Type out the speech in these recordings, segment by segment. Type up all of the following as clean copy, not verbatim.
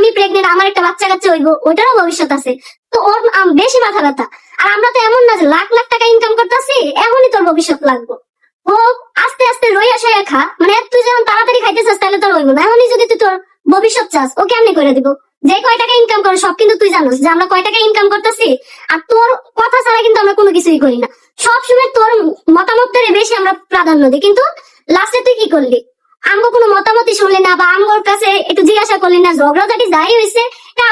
আমি প্রেগনেন্ট, আমার একটা বাচ্চা কাচ্চা হইব, ওইটারও ভবিষ্যৎ আছে। তো ওর বেশি মাথা ব্যথা। আর আমরা তো এমন না যে লাখ লাখ টাকা ইনকাম করতেছি এখনই তোর ভবিষ্যৎ লাগবে। ও আস্তে আস্তে রইয়া সইয়া খা, মানে তুই যেমন তাড়াতাড়ি খাইতে চাস তাহলে তোর হইব না। এখনই যদি তুই তোর ভবিষ্যৎ চাস, ও কেমনি করে দিব? যে কয় টাকা ইনকাম করে সব কিন্তু তুই জানোস যে আমরা কয় টাকা ইনকাম করতেছি। আর তোর কথা ছাড়া কিন্তু আমরা কোনো কিছুই করি না। সবসময় তোর মতামতের বেশি আমরা প্রাধান্য দিই, কিন্তু লাস্টে তুই কি করলি? আমগো কোনো মতামতই শুনলি না, বা আমগোর কাছে একটু জিজ্ঞাসা করলি না। ঝগড়াঝাটি যাই হয়েছে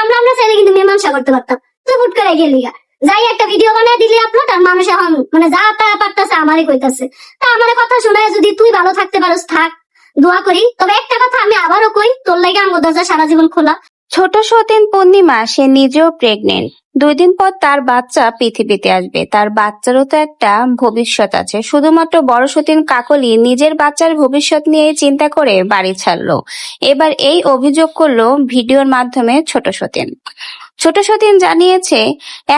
আমরা চাইলে কিন্তু মীমাংসা করতে পারতাম। তুই হুট করে গেলি যাই একটা ভিডিও বানায় দিলি আপলোড, আর মানুষ এখন মানে যা তা পারতেছে আমারই কইতাছে। তা আমার কথা শোনায় যদি তুই ভালো থাকতে পারোস থাক, দোয়া করি। তবে একটা কথা আমি আবারও কই, তোর লাগে আমগো দরজা সারা জীবন খোলা। ছোট সতীন পূর্ণিমা সে নিজেও প্রেগনেন্ট। 2 দিন পর তার বাচ্চা পৃথিবীতে আসবে। তার বাচ্চারও তো একটা ভবিষ্যৎ আছে। শুধুমাত্র বড় সতীন কাকলি নিজের বাচ্চার ভবিষ্যৎ নিয়ে চিন্তা করে বাড়ি ছাড়লো। এবার এই অভিযোগ করলো ভিডিওর মাধ্যমে ছোট সতীন। ছোট সতীন জানিয়েছে,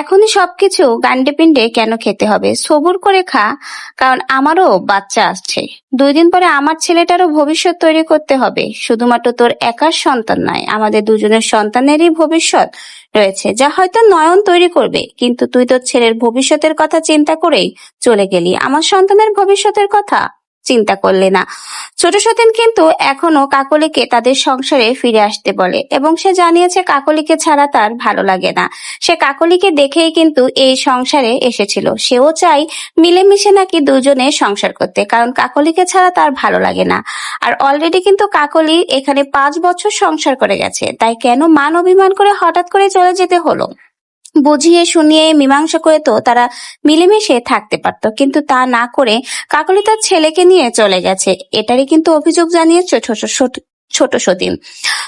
এখনই সবকিছু গান্ডে পিন্ডে কেন খেতে হবে, সবুর করে খা, কারণ আমারও বাচ্চা আসছে। 2 দিন পরে আমার ছেলেটারও ভবিষ্যৎ তৈরি করতে হবে। শুধুমাত্র তোর একার সন্তান নয়, আমাদের দুজনের সন্তানেরই ভবিষ্যৎ রয়েছে, যা হয়তো নয়ন তৈরি করবে। কিন্তু তুই তোর ছেলের ভবিষ্যতের কথা চিন্তা করেই চলে গেলি, আমার সন্তানের ভবিষ্যতের কথা চিন্তা করলে না। ছোট সতীন কিন্তু এখনো কাকলিকে তাদের সংসারে ফিরে আসতে বলে, এবং সে জানিয়েছে কাকলিকে ছাড়া তার ভালো লাগে না। সে কাকলিকে দেখেই কিন্তু এই সংসারে এসেছিল। সেও চাই মিলেমিশে নাকি দুজনে সংসার করতে, কারণ কাকলিকে ছাড়া তার ভালো লাগে না। আর অলরেডি কিন্তু কাকলি এখানে 5 বছর সংসার করে গেছে, তাই কেন মান অভিমান করে হঠাৎ করে চলে যেতে হলো? বুঝিয়ে শুনিয়ে মীমাংসা করে তো তারা মিলেমিশে থাকতে পারতো, কিন্তু তা না করে কাকলি তার ছেলেকে নিয়ে চলে গেছে। এটারই কিন্তু অভিযোগ জানিয়েছে ছোট সতীন।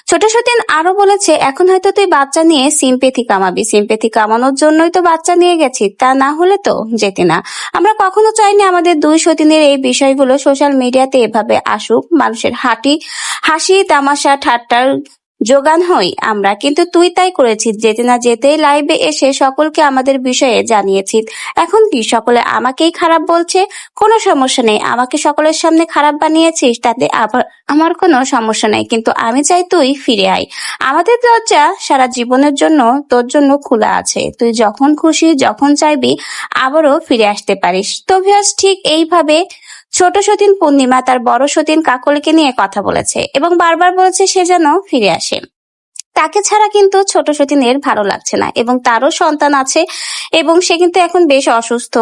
ছোট সতীন আরো বলেছে, এখন হয়তো তুই বাচ্চা নিয়ে সিম্পেথি কামাবি, সিম্পেথি কামানোর জন্যই তো বাচ্চা নিয়ে গেছি, তা না হলে তো যেতি না। আমরা কখনো চাইনি আমাদের 2 সতীনের এই বিষয়গুলো সোশ্যাল মিডিয়াতে এভাবে আসুক, মানুষের হাসি তামাশা ঠাট্টার যোগান হই আমরা, কিন্তু তুই তাই করেছিস। যেতে না যেতেই লাইভে এসে সকলকে আমাদের বিষয়ে জানিয়েছিস। এখন কি সকলে আমাকেই খারাপ বলছে? কোনো সমস্যা নেই, আমাকে সকলের সামনে খারাপ বানিয়েছিস, তাতে আবার আমার কোনো সমস্যা নেই, কিন্তু আমি চাই তুই ফিরে আয়। আমাদের দরজা সারা জীবনের জন্য তোর জন্য খোলা আছে। তুই যখন খুশি যখন চাইবি আবারও ফিরে আসতে পারিস। তো ভিউয়ার্স, ঠিক এইভাবে ছোট সতীন পূর্ণিমা তার বড় সতীন কাকলিকে নিয়ে কথা বলেছে, এবং বারবার বলেছে সে যেন ফিরে আসে। তাকে ছাড়া কিন্তু ছোট সতীনের ভালো লাগছে না, এবং তারও সন্তান আছে, এবং সে কিন্তু এখন বেশ অসুস্থ।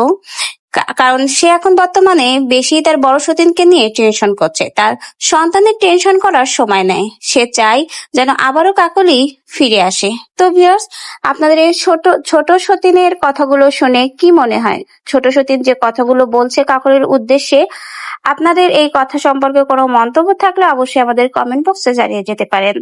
কারণ সে এখন বর্তমানে বেশি তার বড় সতীনকে নিয়ে টেনশন করছে। তার সন্তানের টেনশন করার সময় নেই। সে চায় যেন আবারও কাকলি ফিরে আসে। তো ভিউয়ার্স, আপনাদের এই ছোট সতীনের কথাগুলো শুনে কি মনে হয়? ছোট সতীন যে কথাগুলো বলছে কাকলির উদ্দেশ্যে, আপনাদের এই কথা সম্পর্কে কোনো মন্তব্য থাকলে অবশ্যই আমাদের কমেন্ট বক্সে জানিয়ে যেতে পারেন।